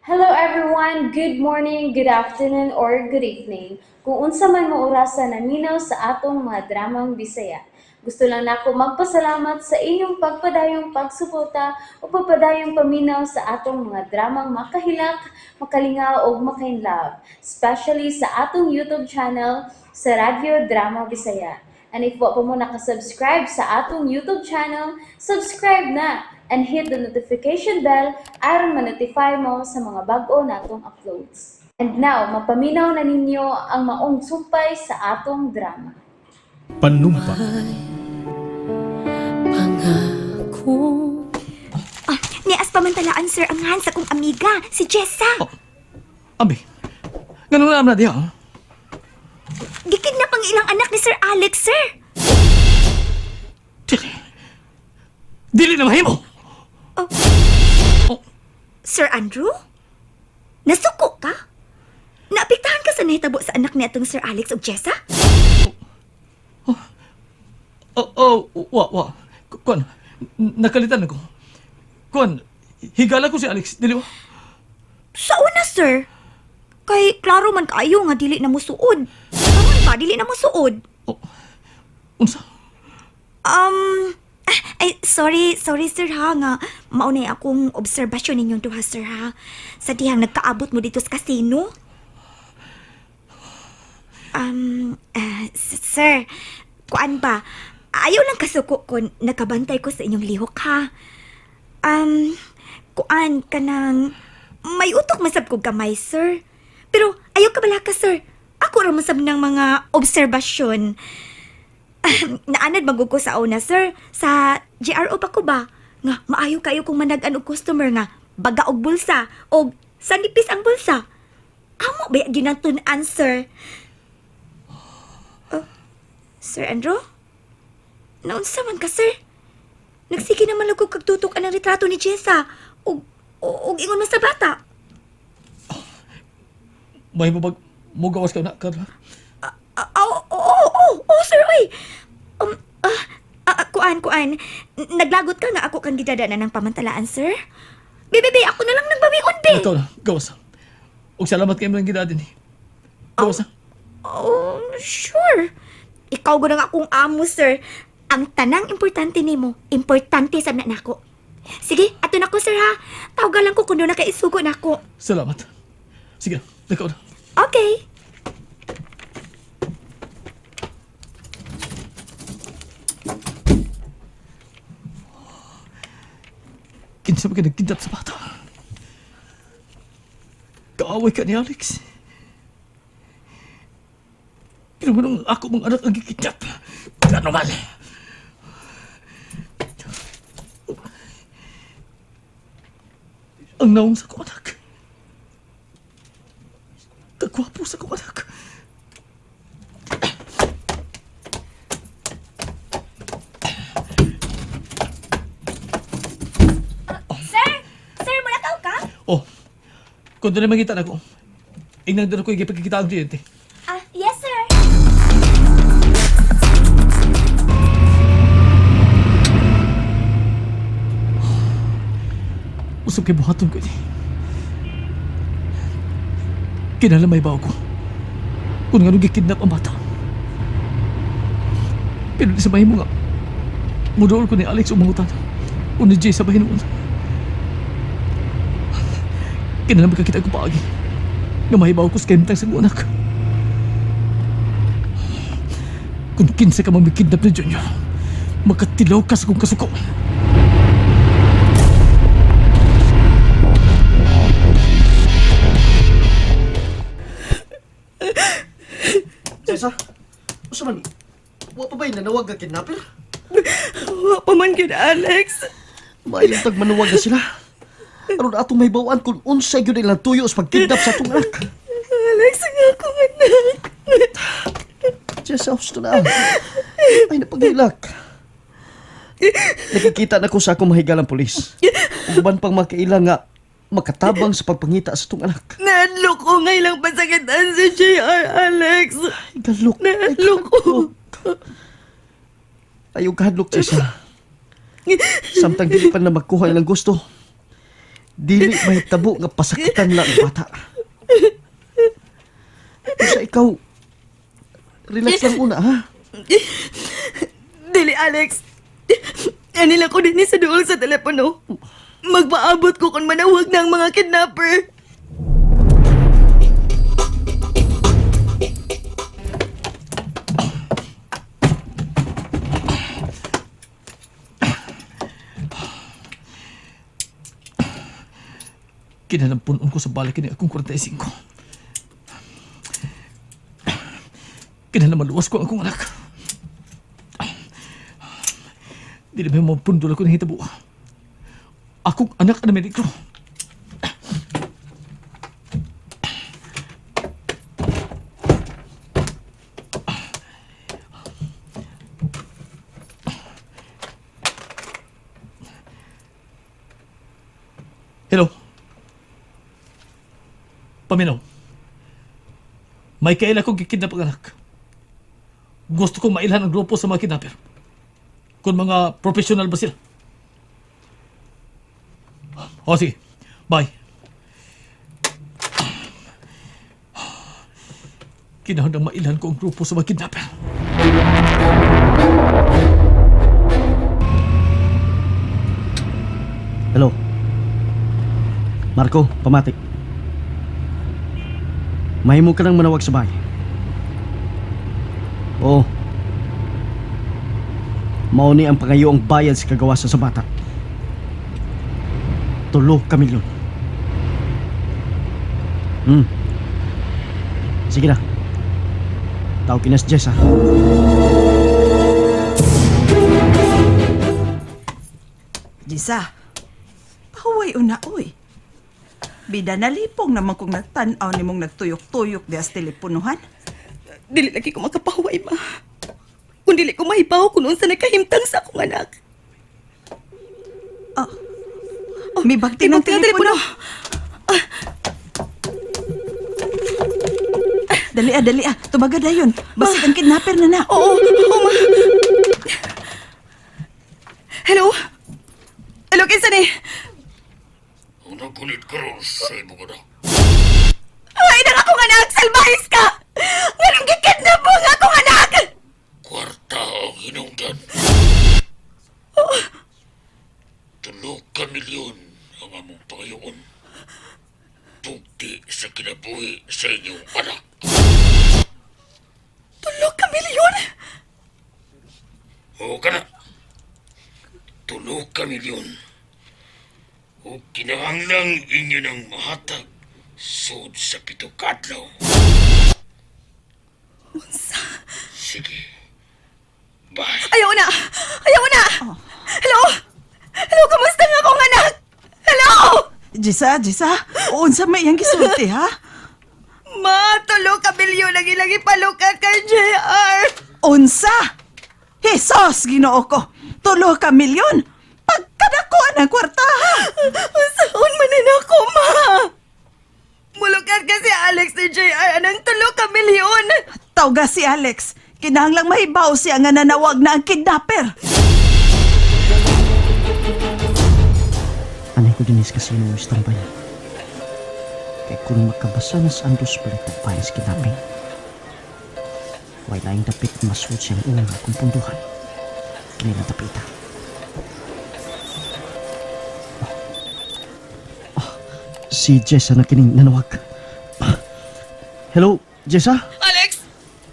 Hello everyone, good morning, good afternoon, or good evening. Kung unsa man mo orasan naminaw sa atong mga dramang Bisaya. Gusto lang nako magpasalamat sa inyong pagpadayong pagsuporta o pagpadayong paminaw sa atong mga dramang makahilak, makalingaw o makainlove, especially sa atong YouTube channel sa Radio Drama Bisaya. And if wa pa mo nakasubscribe sa atong YouTube channel, subscribe na and hit the notification bell aron ma-notify mo sa mga bag-o natong uploads. And now, mapaminaw na ninyo ang maong sumpay sa atong drama. Panumpa. Pangako. Nias pamantalaan, sir, ang hands akong amiga, si Jessa. Abi, ganun na na diha. Gikidnap ang ilang anak ni Sir Alex, sir. Dili. Dili na mahimo. Sir Andrew? Nasuko ka? Naapektahan ka sa nahitabo sa anak ni atong Sir Alex o Jessa? Wa. Kuan, nakalitan ako. Kuan, higala ko si Alex, dili ba? Sa una, sir. Kay klaro man kaayo nga dili na mo suod. Karon pa, dili na mo suod. Unsa? Sorry sir ha, nga maunay akong obserbasyon ninyong duha sir ha. Sa dihang nagkaabot mo dito sa kasino. Sir, kuan ba? Ayaw lang kasuko ko, nakabantay ko sa inyong lihok ha. Kuan ka nang may utok masab ko gamay sir. Pero ayaw ka bala ka sir. Ako ra masab ng mga obserbasyon. Naanad magug ko sa una, sir. Sa GRO pa ko ba? Nga, maayo kayo kung managan og customer nga. Baga og bulsa. O sanipis ang bulsa. Amo ba yun ang tunan, sir? Sir Andrew? Naunsa man ka, sir? Nagsige naman lang ko kagtutok ang retrato ni Jessa. Og ingon man sa bata. May mo gawas ka na, Carla. Sir, oy. Kuan. Naglagot ka nga ako kang gidadaanan ng pamantalaan, sir? Bebe, ako na lang nagbawion, be. Ikaw na, gawas. Og salamat kayo lang gidadin eh. Gawas na. Oh, sure. Ikaw ko nga akong amo, sir. Ang tanang importante nimo, importante sa na nako. Sige, ato na ko, sir, ha? Tawagan lang ko kung doon na kaisugo na ako. Salamat. Sige na, ikaw na. Okay. Kinsa ba ka nagkidnap sa bata? Kaaway ka ni Alex. Pero manong ako mong anak ang gikidnap. Ano man? Ang naong sa ko anak. Kagwapo sa ko anak. Sir, mulakaw ka? Oh, kung doon na mangita na ko, ingnan doon ako yung ipagkikita ang kliyente. Yes, sir. Usap kay buhaton ko ni. Kinalamay ba ako? Kung nga nung gikidnap ang bata. Pero di sa mahimo nga, mudool ko ni Alex umangutan. O ni Jay sa bahin noon. Kinalamay ka kita ko paagi. Nga mahibaw ko sa kentang sa mga anak. Kung kinsa ka mamikidnap ni Junior, magkatilaw ka sa kong kasuko. Jessa, usa man, wa pa ba'y nanawag ka kidnapper? Wa pa man gyud, Alex. Mailang tag manuwag na sila. Aron atong may bawaan kung unsay gyud ilang tuyo sa pagkidnap sa atong anak. Alex, ang akong anak. Jessa, gusto na. Ay, napagilak. Nakikita na ko sa akong mahigalang polis. Uban pang makailang nga makatabang sa pagpangita sa atong anak. Naadlok ko ngay lang pasakitan sa JR, Alex. Ay, galok. Naadlok ko. Ayaw kahadlok, Jessa. Samtang dili pa na magkuha ilang gusto. Dili may tabo nga pasakitan lang ang bata. Sa ikaw, relax lang una, ha? Dili, Alex. Ani lang ko din sa duol sa telepono. Magpaabot ko kung manawag ng mga kidnapper. Kinalampunon ko sa balik ni akong 45. Kinalamaluwas ko ang akong anak. Di na may mapundol ako ng hitabo. Akong anak na medikro. Hello? Paminaw. May kaila kong kikidnap ang anak. Gusto kong mailhan ang grupo sa mga kidnapper. Kung mga professional ba sila. O sige, bye. Kinahanglang mailhan ko ang grupo sa mga kidnapper. Hello? Marco, pamatik. Mahimo ka nang manawag sa bahay. Oo. Mauni ang pangayoong bayad sa kagawasan sa bata. 3 kamilyon. Sige na. Tawag kinas Jess, ha? Jisa, pahuway una, oy. Bida nalipong naman kung nagtanaw ni mong nagtuyok-tuyok di as teleponuhan. Dili lagi ko makapahuway, ma. Kung dili ko mahibaw kung noon sa nakahimtang sa akong anak. May bagti ng telepono. Dali, tumaga dayon. Basig ang kidnapper na na. Oo, ma. Hello? Hello, kinsa ni? Ang nagunit karon sa imong anak. Ay, nang akong anak! Salbahis ka! Ganun gikidnap mo ang akong anak! Kwarta ang hinungdan. 3 kamilyon ang among pangayoon. Bugti sa kinabuhi sa inyong anak. 3 kamilyon? O ka na. 3 kamilyon. O kinahanglang inyo ng mahatag sud sa 7 kadlaw. Sige. Bye. Ayaw na! Hello? Hello, kamusta nga akong anak? Hello? Jisa, unsa may iyang gisulti, ha? Ma, 3 kamilyon lagi-lagi palukat kay JR! Unsa? Jesus, ginoo ko. 3 kamilyon? Pagkadakuan ang kwarta, ha? Saan manin ako, ma? Mulukat ka si Alex ni JR anang 3 kamilyon! Tawga si Alex. Kinahanglang mahibaw siya nga nanawag na ang kidnapper. Anay ko dinis kasi nung istambay. Kaya kung makabasa na sa andos balik ng payas kinapin, wala yung dapit masud siyang unang akong punduhan. Kinilang dapita. Si Jessa na kining nanawag. Hello, Jessa? Alex!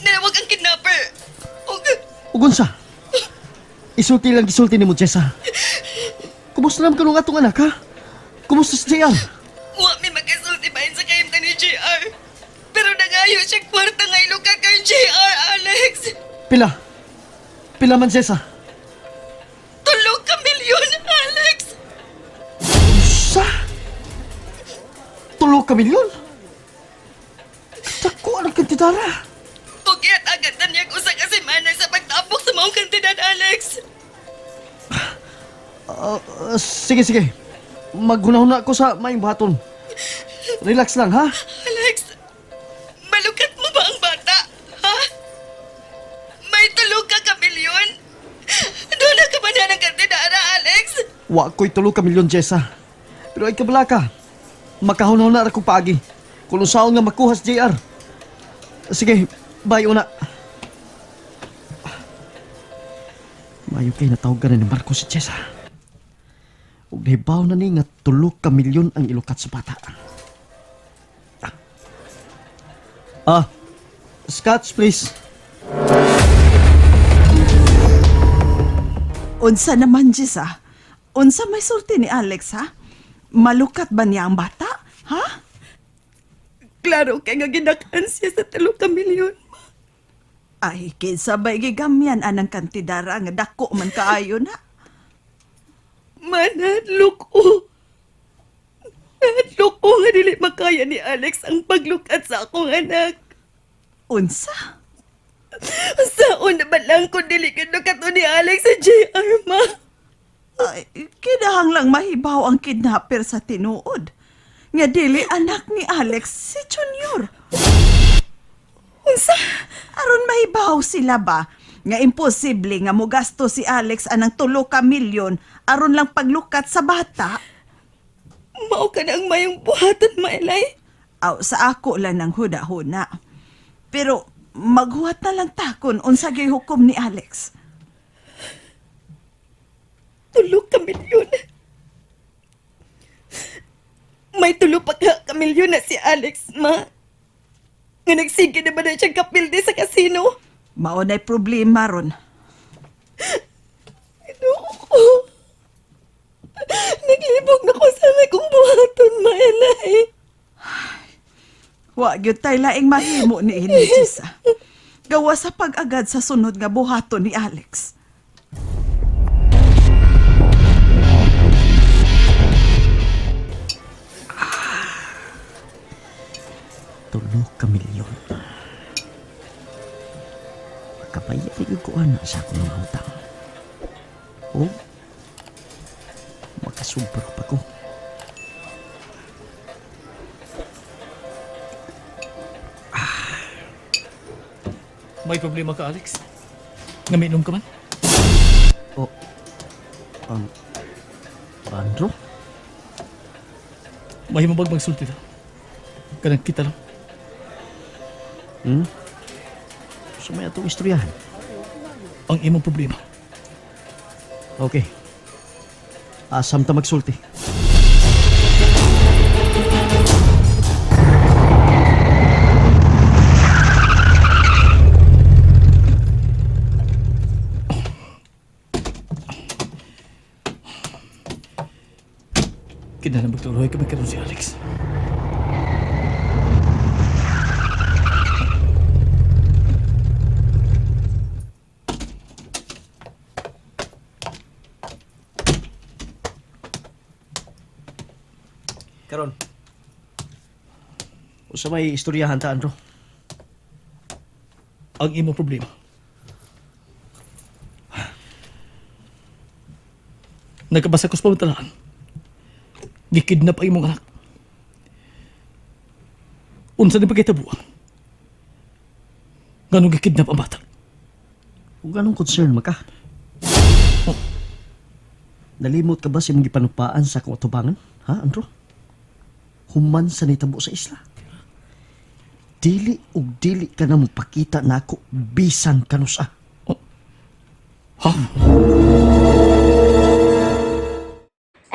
Ninawag ang kidnapper! Ugunsa? Isulti lang gisulti ni mo, Jessa. Kumusta naman ka nung atong anak, ha? Kumusta si Jayan? Wa may magkasulti bahin sa kayimtan ni JR. Pero nangayo siya kwarta nga ilukat kay JR, Alex! Pila? Pila man, Jessa? 3 kamilyon, Alex! Sa? 3 kamilyon? Dako ang kantidara. Tugiat agad na niya usa ka semana sa pagtapok sa maong kantidad, Alex! Sige. Maghuna-huna ako sa maing baton. Relax lang, ha? Alex, malukat mo ba ang bata? Ha? May 3 ka kamilyon? Doon na ka ba na ng kantidara, Alex? Wa ko'y 3 kamilyon, Jessa. Pero ay kabala ka. Makahon-hon na ako paagi. Kung saan nga makuha sa JR. Sige, bye una. Mayo kay natawag ka na ni Marco si Chesa. Ug nahibaw na ni nga 3 ka milyon ang ilukat sa bata. Scotch please. Unsa naman, Jisa? Unsa may sulti ni Alex, ha? Malukat ba niya ang bata? Ha? Klaro kay nga ginakaan siya sa 3 ka milyon. Ay, kinsa ba'y gigamyan anang kantidara nga dako man kaayo na? Manadlok ko. Nadlok ko nga dili makaya ni Alex ang paglukat sa akong anak. Unsa? Saon na ba lang kung dili kinukat ni Alex sa JR, ma? Ay, kinahanglang mahibaw ang kidnapper sa tinuod. Nga dili anak ni Alex si Junior. Unsa? Aron mahibaw sila ba? Nga imposible nga mogasto si Alex anang 3 ka milyon aron lang paglukat sa bata. Mao ka na ang mayong buhatan, Maylay. Aw, sa ako lang ng huda-huna. Pero maghuwat na lang takon unsa gyud hukom ni Alex. 3 ka milyon. May 3 pa ka milyon na si Alex, ma. Nga nagsige na ba na siyang kapilde sa kasino? Mao na'y problema ron. Inuko. Naglibog na ko sa kong buhaton, Maylay. Wa gyud tay laing mahimo ni ini, Jisa. Gawa sa pag-agad sa sunod nga buhaton ni Alex. Tulo ka milyon. Makapaya rin ko na sa akong mga utang. O, makasubra pa ko. May problema ka, Alex? Nga minom ka man? O, Andro? Mahimo bang magsulti na? Kanang kita lang. So may atong istoryahan. Ang imong problema. Okay. Asam ta magsulti. Kinahanglan magtuloy kami karon si Alex. Karon. Usa may istoryahan ta, Andro. Ang imong problema. Nagkabasa ko sa pamatalaan. Gikidnap ang imong anak. Unsa ni pagkitabuan? Ganong gikidnap ang bata? Kung ganong concern maka. Nalimot ka ba sa mga gipanupaan sa akong atubangan? Ha, Andro? Human sa nitabo sa isla. Dili ug dili ka na mapakita na ako bisan kanusa. Ha?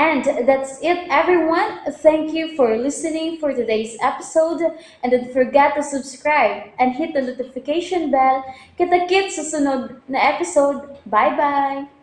And that's it, everyone. Thank you for listening for today's episode. And don't forget to subscribe and hit the notification bell. Kita-kits sa sunod na episode. Bye-bye!